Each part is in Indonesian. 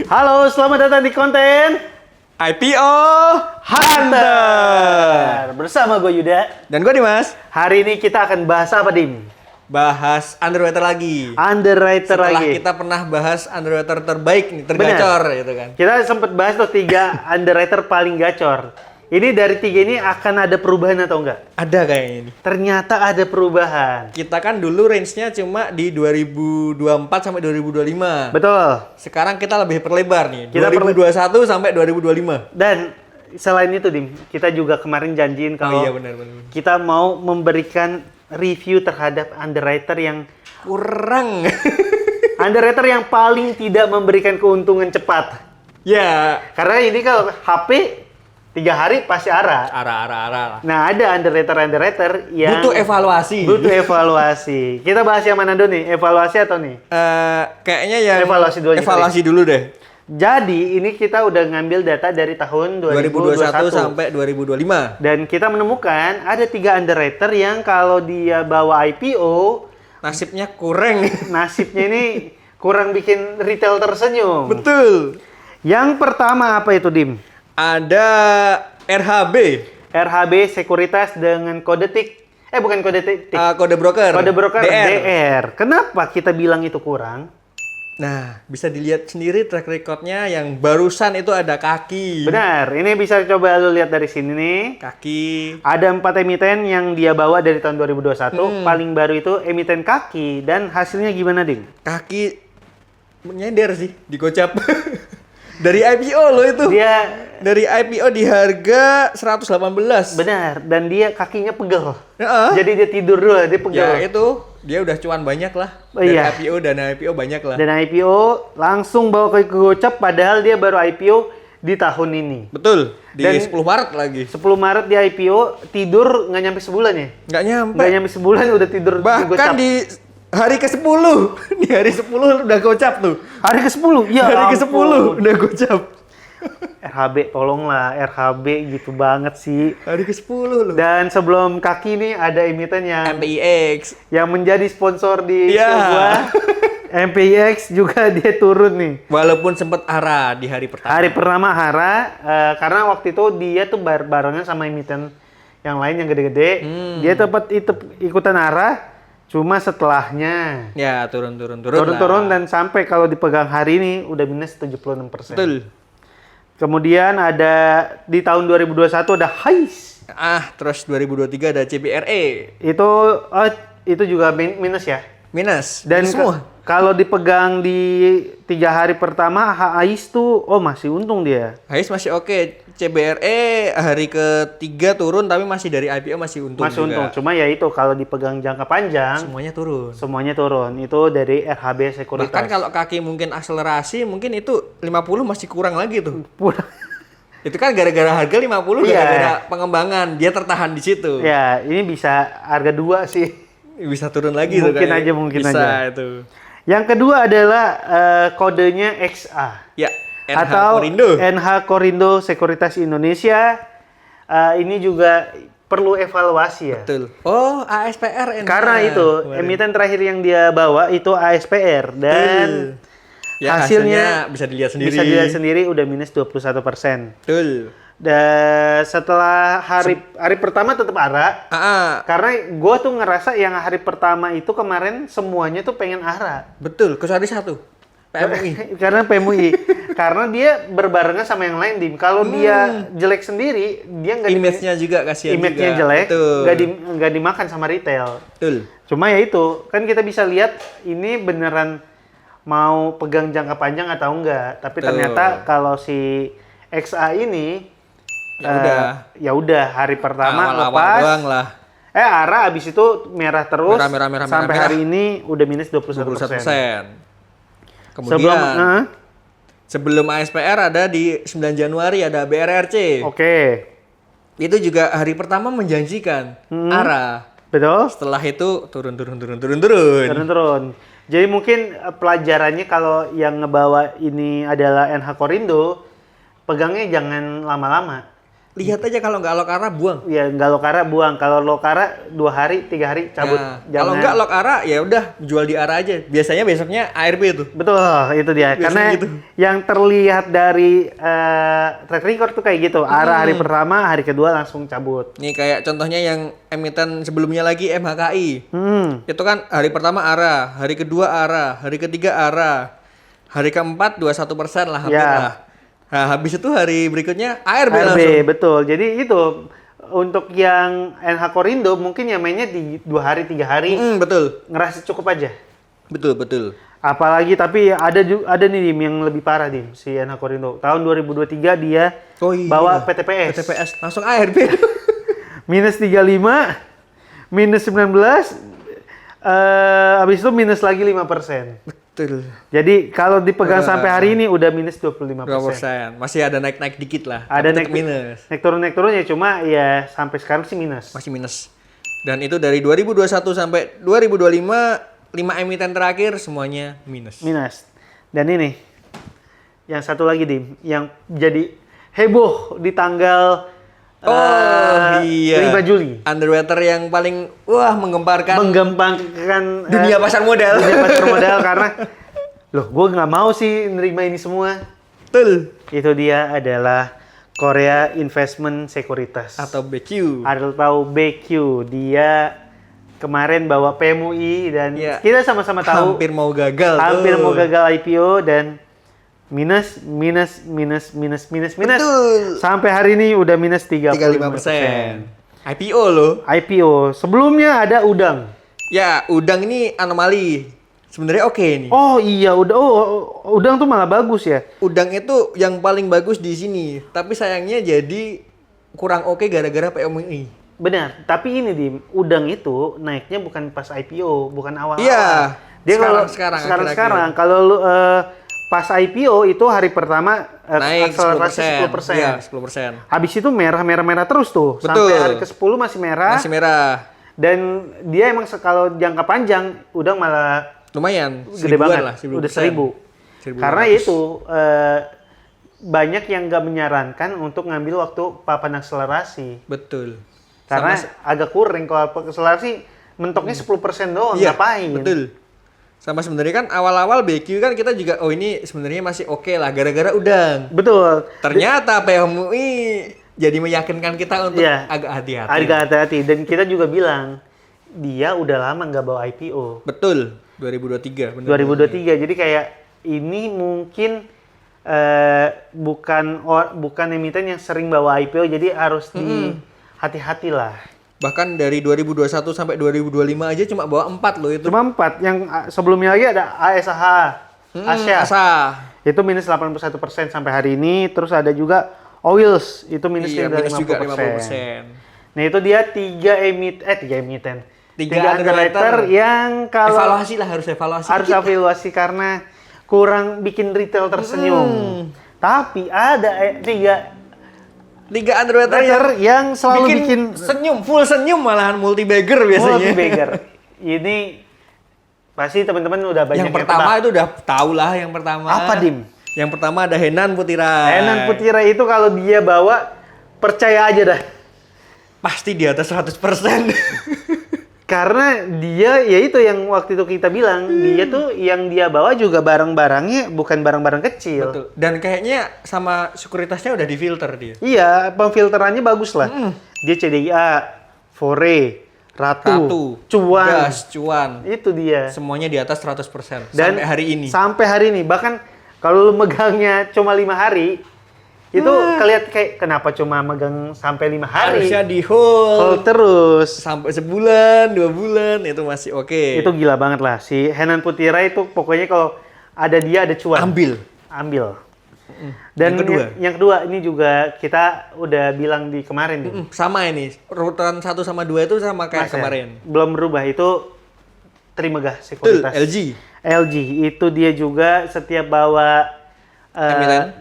Halo, selamat datang di konten IPO Hunter. bersama gue Yuda. Dan gue Dimas. Hari ini kita akan bahas apa, Dim? Bahas underwriter lagi. Underwriter Setelah lagi. kita pernah bahas underwriter terbaik nih, tergacor gitu kan. Kita sempat bahas tuh 3 underwriter paling gacor. Ini dari 3 ini akan ada perubahan atau enggak? Ada kayaknya ini. Ternyata ada perubahan. Kita kan dulu range-nya cuma di 2024 sampai 2025. Betul. Sekarang kita lebih perlebar nih. Kita 2021 sampai 2025. Dan selain itu, Dim, kita juga kemarin janjiin kalau iya benar. kita mau memberikan review terhadap underwriter yang Kurang. underwriter yang paling tidak memberikan keuntungan cepat. Ya. Karena ini kalau HP 3 hari pasti arah. Arah. Nah, ada underwriter yang Butuh evaluasi. Butuh evaluasi. Kita bahas yang mana dulu nih? Evaluasi atau nih? Kayaknya yang Evaluasi dulu aja evaluasi dulu deh. Jadi, ini kita udah ngambil data dari tahun 2021 sampai 2025. Dan kita menemukan ada 3 underwriter yang kalau dia bawa IPO, Nasibnya kurang. nasibnya ini kurang bikin retail tersenyum. Betul. Yang pertama apa itu, Dim? Ada RHB. RHB Sekuritas dengan kode TIK. Bukan kode TIK. Kode broker. Kode broker DR. DR. Kenapa kita bilang itu kurang? Nah, bisa dilihat sendiri track recordnya yang barusan itu ada kaki. Benar, ini bisa coba lu lihat dari sini nih. Kaki. Ada 4 emiten yang dia bawa dari tahun 2021. Paling baru itu emiten kaki. Dan hasilnya gimana, Dim? Kaki menyender sih, digocap. Dari IPO loh itu. Dia Dari IPO di harga 118. benar, dan dia kakinya pegel. Heeh. Jadi dia tidur dulu, dia pegel. Ya itu, dia udah cuan banyak lah. Oh, Dari iya. IPO dan IPO banyak lah. Dan IPO langsung bawa ke gocap padahal dia baru IPO di tahun ini. Betul, di Dan 10 Maret lagi. 10 Maret dia IPO, tidur nggak nyampe sebulan ya? Nggak nyampe. Nggak nyampe sebulan udah tidur di Bahkan gocap. di hari ke-10. Di hari 10 udah gocap tuh. Hari ke-10? Ya Hari ke-10 ampun. udah gocap. RHB, tolonglah. RHB gitu banget sih. Hari ke-10 loh. Dan sebelum kaki nih ada emiten yang MPIX. menjadi sponsor di Iya. show gua. MPX juga dia turun nih. Walaupun sempat arah di hari pertama. Hari pertama hara, karena waktu itu dia tuh barengan sama emiten yang lain yang gede-gede. Dia tempat itu ikutan arah, cuma setelahnya Ya, turun turun-turun dan sampai kalau dipegang hari ini udah minus 76%. Betul. Kemudian ada di tahun 2021 ada HICE. Terus 2023 ada CBRE. Itu juga minus ya. Minus. Dan Minus semua. kalau dipegang di 3 hari pertama HICE tuh masih untung dia. HICE masih oke. CBRE hari ke-3 turun tapi masih dari IPO masih untung Masih juga. untung. Cuma ya itu kalau dipegang jangka panjang Semuanya turun. turun. Itu dari RHB Sekuritas. Bahkan kalau kaki mungkin akselerasi mungkin itu 50 masih kurang lagi tuh. Itu kan gara-gara harga 50 Iya. gara-gara pengembangan dia tertahan di situ. Ya, ini bisa harga 2 sih. Bisa turun lagi tuh Mungkin kayaknya. mungkin Bisa aja. itu. Yang kedua adalah kodenya XA. Ya, NH atau Korindo. NH Korindo Sekuritas Indonesia. Ini juga perlu evaluasi ya. Betul. Oh, ASPR NH. Karena itu emiten terakhir yang dia bawa itu ASPR dan ya, hasilnya bisa dilihat sendiri. Bisa dilihat sendiri udah minus 21%. Betul. Dan setelah hari pertama tetap ARA. Karena gue tuh ngerasa yang hari pertama itu kemarin semuanya tuh pengen ARA. Betul, kecuali satu. PMUI. Karena PMUI. Karena dia berbarengan sama yang lain, Dim. Kalau dia jelek sendiri, dia nggak Image-nya juga kasihan juga. image-nya jelek, Betul. nggak dimakan sama retail. Betul. Cuma ya itu, kan kita bisa lihat ini beneran mau pegang jangka panjang atau enggak. Tapi Betul. ternyata kalau si XA ini Ya udah hari pertama Awal-awal lepas. doang lah. ARA abis itu merah terus Merah, sampai merah. hari ini udah minus 21%. 21%. Kemudian Sebelum sebelum ASPR ada di 9 Januari ada BRRC. Oke. Itu juga hari pertama menjanjikan ARA. Betul? Setelah itu turun. Turun. Jadi mungkin pelajarannya kalau yang ngebawa ini adalah NH Korindo, pegangnya jangan lama-lama. lihat aja kalau nggak lokara buang. Ya nggak lokara buang. Kalau lokara 2 hari, 3 hari cabut. Nah, kalau nggak lokara ya udah jual di ARA aja. Biasanya besoknya ARB tuh. Betul, itu dia. Biasanya Karena gitu. yang terlihat dari track record tuh kayak gitu. Arah hari pertama, hari kedua langsung cabut. Nih kayak contohnya yang emiten sebelumnya lagi MHKI. Itu kan hari pertama ARA, hari kedua ARA, hari ketiga ARA, hari keempat 21% lah hampir Ya. lah. Nah, habis itu hari berikutnya ARB ARB, langsung. betul. Jadi itu untuk yang NH Korindo mungkin ya mainnya di 2 hari, 3 hari. Betul. Ngerasa cukup aja. Betul. Apalagi tapi ada nih Dim yang lebih parah Dim si NH Korindo. Tahun 2023 dia bawa PTPS. PTPS langsung ARB. Minus 35, minus 19, habis itu minus lagi 5%. Betul. Jadi kalau dipegang sampai hari ini udah minus 25%. 2%. Masih ada naik-naik dikit lah. Ada tapi naik tetap minus. naik turun ya cuma ya sampai sekarang sih minus. Masih minus. Dan itu dari 2021 sampai 2025 5 emiten terakhir semuanya minus. Minus. Dan ini yang satu lagi Dim yang jadi heboh di tanggal 5 Juli. Underwater yang paling menggemparkan dunia pasar modal. Dunia pasar modal karena loh gue nggak mau sih nerima ini semua. Betul. Itu dia adalah Korea Investment Securities Atau BQ. atau BQ. Dia kemarin bawa PMUI dan Iya. kita sama-sama tahu Hampir mau gagal. hampir tuh. mau gagal IPO dan minus Betul. sampai hari ini udah minus 35%. IPO loh. IPO. Sebelumnya ada Udang. Ya, Udang ini anomali. Sebenarnya oke nih. Oh iya, Udang tuh malah bagus ya. Udang itu yang paling bagus di sini, tapi sayangnya jadi kurang oke gara-gara PMUI. Benar, tapi ini Dim, Udang itu naiknya bukan pas IPO, bukan awal-awal. Iya. Dia Sekarang. sekarang kalau lu pas IPO itu hari pertama Naik akselerasi 10%. Iya, 10%. Habis itu merah terus tuh. Betul. Sampai hari ke-10 masih merah. Masih merah. Dan dia emang kalau jangka panjang Udang malah Lumayan. gede banget. Lah, 1000%. Udah 1000. Karena itu banyak yang nggak menyarankan untuk ngambil waktu papan akselerasi. Betul. Karena agak kurang kalau akselerasi mentoknya 10% doang, Iya, ngapain? betul. Sama sebenarnya kan awal-awal BQ kan kita juga ini sebenarnya masih oke lah gara-gara Udang. Betul. Ternyata PMUI jadi meyakinkan kita untuk Iya. agak hati-hati. Agak hati-hati. Dan kita juga bilang, dia udah lama nggak bawa IPO. Betul. 2023. bener. 2023. Jadi kayak ini mungkin bukan emiten yang sering bawa IPO, jadi harus hati-hati lah. Bahkan dari 2021 sampai 2025 aja cuma bawa 4 loh itu. Cuma 4. Yang sebelumnya lagi ada ASH, Asia. Asa. Itu minus 81% sampai hari ini. Terus ada juga Oils, itu minus Iya, minus juga 50%. 50%. Nah itu dia 3 emiten. 3 underwriter underwriter yang kalau evaluasi lah, harus evaluasi. harus dikit. evaluasi karena kurang bikin retail tersenyum. Tapi ada 3 underwriter yang selalu bikin senyum, full senyum malahan multi-bagger biasanya. multi-bagger. Ini pasti teman-teman udah banyak Yang pertama itu udah tahu lah yang pertama. Apa, Dim? Yang pertama ada Henan Putira. Henan Putira itu kalau dia bawa percaya aja dah. Pasti di atas 100%. Karena dia ya itu yang waktu itu kita bilang, dia tuh yang dia bawa juga barang-barangnya bukan barang-barang kecil. Betul. Dan kayaknya sama sekuritasnya udah difilter dia. Iya, pemfilterannya bagus lah. Dia CDIA, Fore, Ratu, Cuan. Gas, Cuan. Itu dia. Semuanya di atas 100% Dan sampai hari ini. Sampai hari ini. Bahkan kalau lu megangnya cuma 5 hari, itu kelihat kayak kenapa cuma megang sampai 5 hari. Harusnya di hold Hold terus. sampai sebulan, 2 bulan itu masih oke. Itu gila banget lah. Si Henan Putira itu pokoknya kalau ada dia ada cuan. Ambil. Dan Yang kedua? yang kedua ini juga kita udah bilang di kemarin nih. Sama ini. Urutan 1 sama 2 itu sama kayak Mas ya, kemarin. belum berubah itu Trimegah Betul, Sekuritas. LG. itu dia juga setiap bawa Emiten.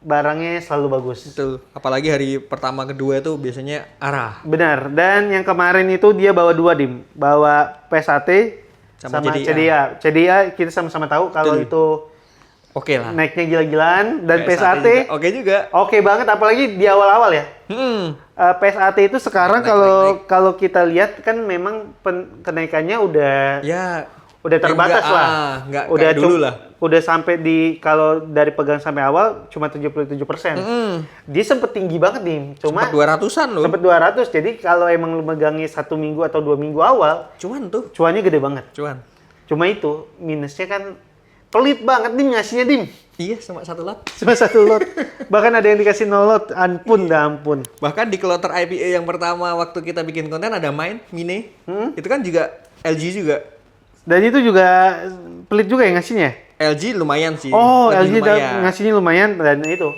barangnya selalu bagus. Betul. Apalagi hari pertama kedua itu biasanya arah. Benar. Dan yang kemarin itu dia bawa 2 Dim. Bawa PSAT sama Sama CDA. CDA kita sama-sama tahu kalau Betul. itu Oke lah. naiknya gila-gilaan, dan PSAT juga. Oke juga. oke banget, apalagi di awal-awal ya. PSAT itu sekarang kalau kita lihat kan memang kenaikannya udah Ya. terbatas lah. Nggak Udah kayak dulu lah. Udah sampai kalau dari pegang sampai awal cuma 77%. Dia sempet tinggi banget nih, cuma Sempat 200-an loh. sempet 200. Jadi kalau emang lu megangnya 1 minggu atau 2 minggu awal, Cuan tuh. cuannya gede banget. Cuan. Cuma itu minusnya kan pelit banget Dim ngasihnya Dim. Iya, sama 1 lot. Cuma 1 lot. Bahkan ada yang dikasih 0 lot. Ampun. Bahkan di kloter IPA yang pertama waktu kita bikin konten ada Mine. Itu kan juga LG juga. Dan itu juga pelit juga ya ngasihnya. LG lumayan sih. Oh, Lebih LG ngasihnya lumayan, dan itu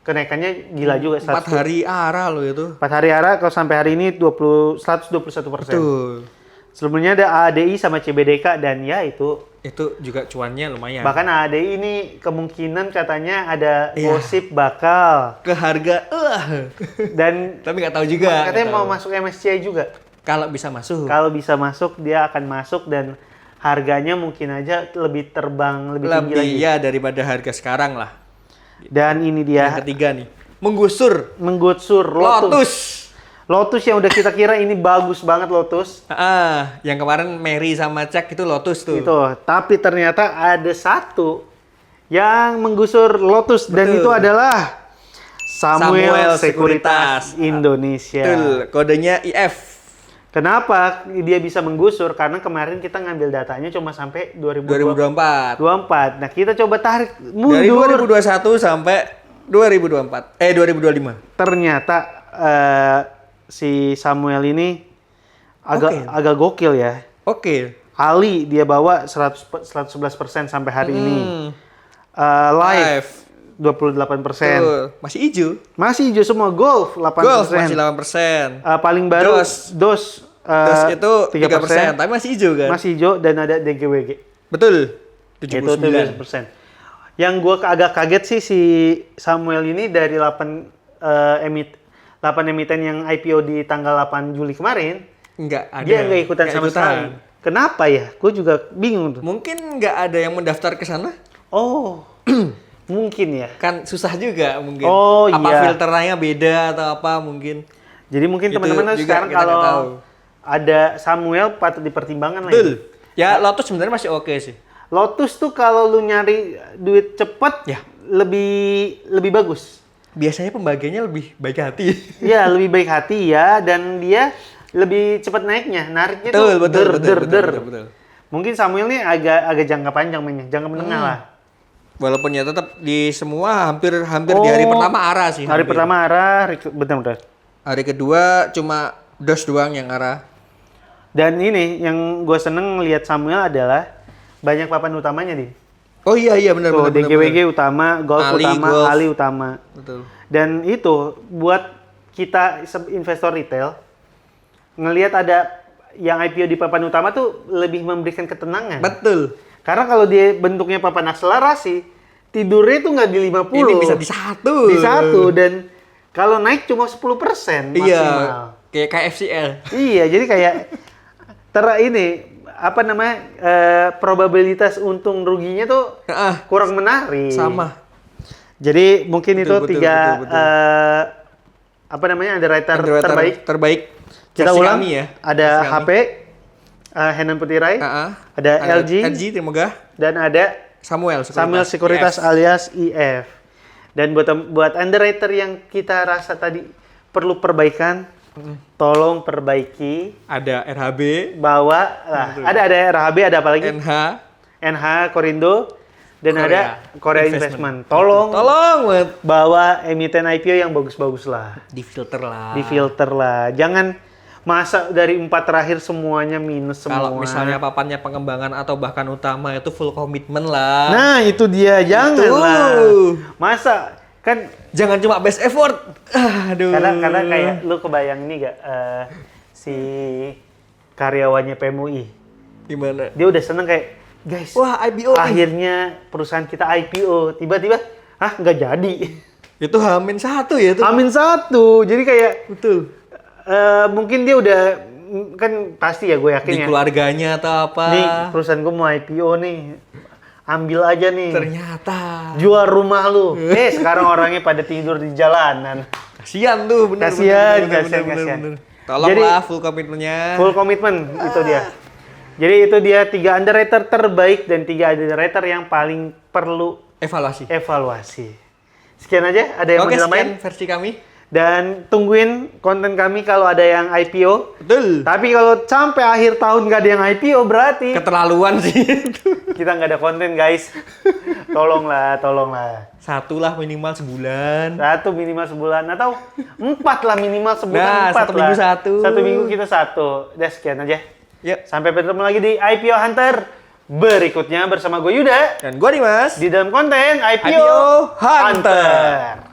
kenaikannya gila juga. 4 hari ARA loh itu. 4 hari ARA, kalau sampai hari ini 121%. Betul. Sebelumnya ada ADI sama CBDK, dan ya itu. Itu juga cuannya lumayan. Bahkan ADI ini kemungkinan katanya ada Iya. gosip bakal. Ke harga, Dan tapi nggak tahu juga. katanya nggak mau tahu. masuk MSCI juga. Kalau bisa masuk. Kalau bisa masuk, dia akan masuk, dan harganya mungkin aja lebih terbang, lebih tinggi lagi. ya daripada harga sekarang lah. Dan ini dia Yang ketiga nih, menggusur menggusur Lotus. Lotus yang udah kita kira ini bagus banget Lotus. Yang kemarin Mary sama Cek itu Lotus tuh. Itu, tapi ternyata ada satu yang menggusur Lotus, dan Betul. itu adalah Samuel Sekuritas Sekuritas Indonesia. Betul, kodenya IF. Kenapa dia bisa menggusur? Karena kemarin kita ngambil datanya cuma sampai 2024. 2024. Nah, kita coba tarik Dari mundur. 2021 sampai 2025. Ternyata si Samuel ini agak gokil ya. Oke. Ali dia bawa 111% sampai hari ini. Live 28%. Tuh, masih hijau. Masih hijau semua. Golf 8%. Golf masih 8%. Paling baru DOS itu 3%, tapi masih hijau kan? Masih hijau, dan ada DGWG. Betul. Itu 79. 17%. Yang gue agak kaget sih si Samuel ini dari 8 emiten yang IPO di tanggal 8 Juli kemarin, Nggak ada. dia nggak ikutan sama sekali. Kenapa ya? Gue juga bingung tuh. Mungkin nggak ada yang mendaftar ke sana. Oh, mungkin ya. Kan susah juga mungkin. Oh, apa iya. filterannya beda atau apa mungkin. Jadi mungkin Itu teman-teman juga sekarang kita nggak tahu. kalau ada Samuel patut dipertimbangkan lagi. Betul. Ya Lotus sebenarnya masih oke sih. Lotus tuh kalau lu nyari duit cepet, Ya. lebih bagus. Biasanya pembagiannya lebih baik hati. Ya, lebih baik hati ya, dan dia lebih cepat naiknya, nariknya Betul, tuh betul, der. betul. Mungkin Samuel nih agak jangka panjang mainnya, jangka menengah lah. Walaupun ya tetap di semua hampir di hari pertama arah sih. Hari hampir. pertama arah, benar. Hari kedua cuma DOS doang yang arah. Dan ini yang gue seneng lihat Samuel adalah banyak papan utamanya nih. Oh iya benar Tuh, benar. DGWG utama, Golf Ali, utama, Golf. Ali utama. Betul. Dan itu buat kita investor retail ngelihat ada yang IPO di papan utama tuh lebih memberikan ketenangan. Betul. Karena kalau dia bentuknya papan akselerasi, tidurnya tuh nggak di 50. Ini bisa di satu. Di satu, dan kalau naik cuma 10% maksimal. Iya. Kayak KFCL. Iya, jadi kayak probabilitas untung ruginya tuh kurang menarik. Sama. Jadi mungkin itu Betul. tiga underwriter terbaik. Kita Versi ulang kami ya. ada Versi HP, Henan Putirai, kami. ada LG, Trimegah, dan ada Samuel Sekuritas IF. alias IF. Dan buat underwriter yang kita rasa tadi perlu perbaikan, tolong perbaiki. Ada RHB, Bawa lah. Ada RHB, ada apa lagi? NH Korindo, dan Korea ada Korea Investment. Tolong banget. bawa emiten IPO yang bagus-bagus lah. Difilter lah. Jangan masa dari 4 terakhir semuanya minus semua. Kalau misalnya papannya pengembangan atau bahkan utama itu full komitmen lah. Nah, itu dia. Jangan lah. Masa kan Jangan cuma best effort. Aduh. karena kayak lu kebayang nih gak si karyawannya PMUI. Gimana? Dia udah seneng kayak, guys, Wah, IPO nih. akhirnya perusahaan kita IPO. Tiba-tiba, nggak jadi. Itu H-1 ya tuh. Amin 1. Jadi kayak Betul. mungkin dia udah, kan pasti ya gue yakin Di ya. keluarganya atau apa. Nih perusahaan gue mau IPO nih. ambil aja nih. Ternyata. Jual rumah lu. Sekarang orangnya pada tidur di jalanan. Kasian tuh, bener. Kasian. Tolonglah full komitmennya. Full komitmen, itu dia. Jadi itu dia 3 underwriter terbaik dan 3 underwriter yang paling perlu evaluasi. Sekian aja, ada yang mau ditambahin? Sekian versi kami. Dan tungguin konten kami kalau ada yang IPO. Betul. Tapi kalau sampai akhir tahun nggak ada yang IPO berarti Keterlaluan sih itu. kita nggak ada konten, guys. Tolonglah. Satu lah minimal sebulan. 1 minimal sebulan atau 4 lah minimal sebulan. Nah, 4 1 minggu lah. 1. 1 minggu kita 1. Udah sekian aja. Yuk. Sampai bertemu lagi di IPO Hunter berikutnya bersama gue Yuda Dan gue Dimas. di dalam konten IPO, IPO Hunter.